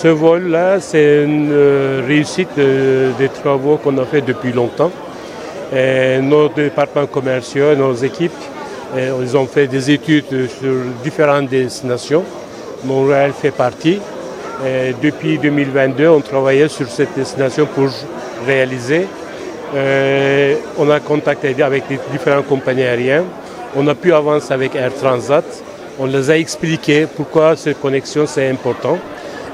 Ce vol-là, c'est une réussite des travaux qu'on a fait depuis longtemps. Et nos départements commerciaux, nos équipes, ils ont fait des études sur différentes destinations. Montréal fait partie. Et depuis 2022, on travaillait sur cette destination pour réaliser. On a contacté avec les différentes compagnies aériennes. On a pu avancer avec Air Transat. On les a expliqué pourquoi cette connexion c'est important.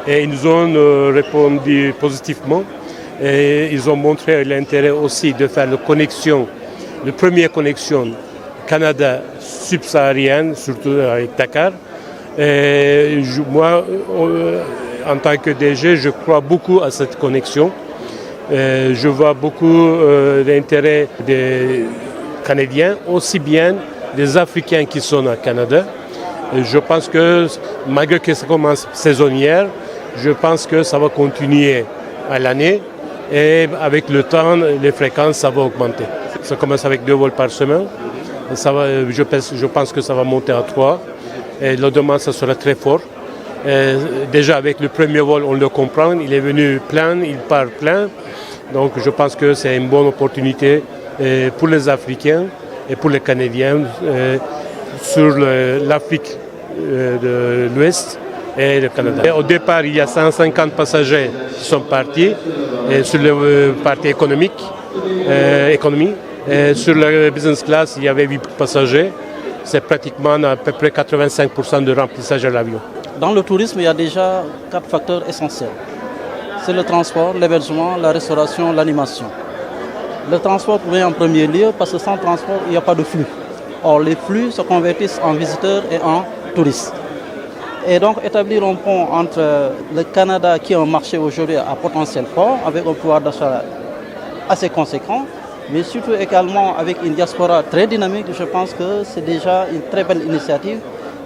Et ils nous ont répondu positivement. Et ils ont montré l'intérêt aussi de faire la première connexion Canada subsaharienne, surtout avec Dakar. Et moi, en tant que DG, je crois beaucoup à cette connexion. Je vois beaucoup d'intérêt des Canadiens, aussi bien des Africains qui sont au Canada. Je pense que, malgré que ça commence saisonnière, je pense que ça va continuer à l'année. Et avec le temps, les fréquences, ça va augmenter. Ça commence avec 2 vols par semaine. Je pense que ça va monter à 3. Et le demain, ça sera très fort. Et déjà, avec le premier vol, on le comprend. Il est venu plein, il part plein. Donc, je pense que c'est une bonne opportunité pour les Africains et pour les Canadiens sur l'Afrique de l'Ouest et le Canada. Et au départ, il y a 150 passagers qui sont partis sur le parti économie. Et sur la business class, il y avait 8 passagers. C'est pratiquement à peu près 85% de remplissage à l'avion. Dans le tourisme, il y a déjà 4 facteurs essentiels. C'est le transport, l'hébergement, la restauration, l'animation. Le transport vient en premier lieu parce que sans transport, il n'y a pas de flux. Or, les flux se convertissent en visiteurs et en touristes. Et donc, établir un pont entre le Canada, qui est un marché aujourd'hui à potentiel fort, avec un pouvoir d'achat assez conséquent, mais surtout également avec une diaspora très dynamique, je pense que c'est déjà une très belle initiative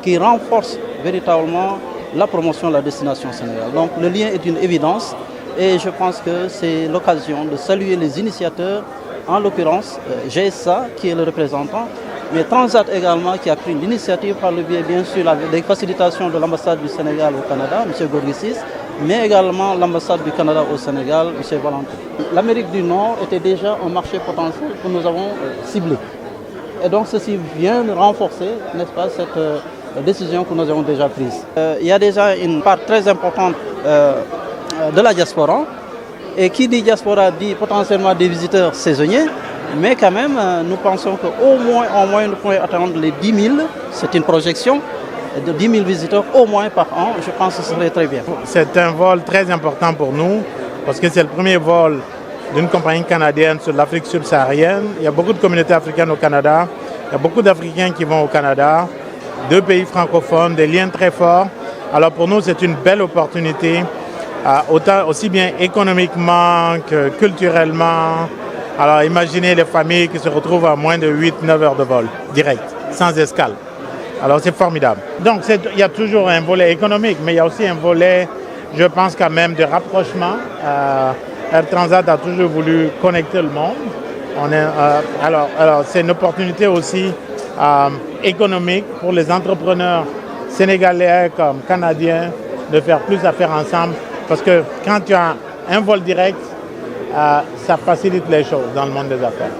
qui renforce véritablement la promotion de la destination Sénégal. Donc le lien est une évidence et je pense que c'est l'occasion de saluer les initiateurs, en l'occurrence GSA qui est le représentant, mais Transat également qui a pris l'initiative par le biais bien sûr des facilitations de l'ambassade du Sénégal au Canada, M. Gorgissis, mais également l'ambassade du Canada au Sénégal, M. Valentin. L'Amérique du Nord était déjà un marché potentiel que nous avons ciblé. Et donc ceci vient renforcer, n'est-ce pas, cette décision que nous avons déjà prise. Il y a déjà une part très importante de la diaspora. Et qui dit diaspora dit potentiellement des visiteurs saisonniers. Mais quand même, nous pensons qu'au moins, nous pouvons atteindre les 10 000. C'est une projection de 10 000 visiteurs au moins par an. Je pense que ce serait très bien. C'est un vol très important pour nous parce que c'est le premier vol d'une compagnie canadienne sur l'Afrique subsaharienne. Il y a beaucoup de communautés africaines au Canada. Il y a beaucoup d'Africains qui vont au Canada. 2 pays francophones, des liens très forts. Alors pour nous, c'est une belle opportunité, aussi bien économiquement que culturellement. Alors imaginez les familles qui se retrouvent à moins de 8-9 heures de vol, direct, sans escale. Alors c'est formidable. Donc il y a toujours un volet économique, mais il y a aussi un volet, je pense quand même, de rapprochement. Air Transat a toujours voulu connecter le monde. Alors c'est une opportunité aussi économique pour les entrepreneurs sénégalais comme canadiens de faire plus d'affaires ensemble. Parce que quand tu as un vol direct, ça facilite les choses dans le monde des affaires.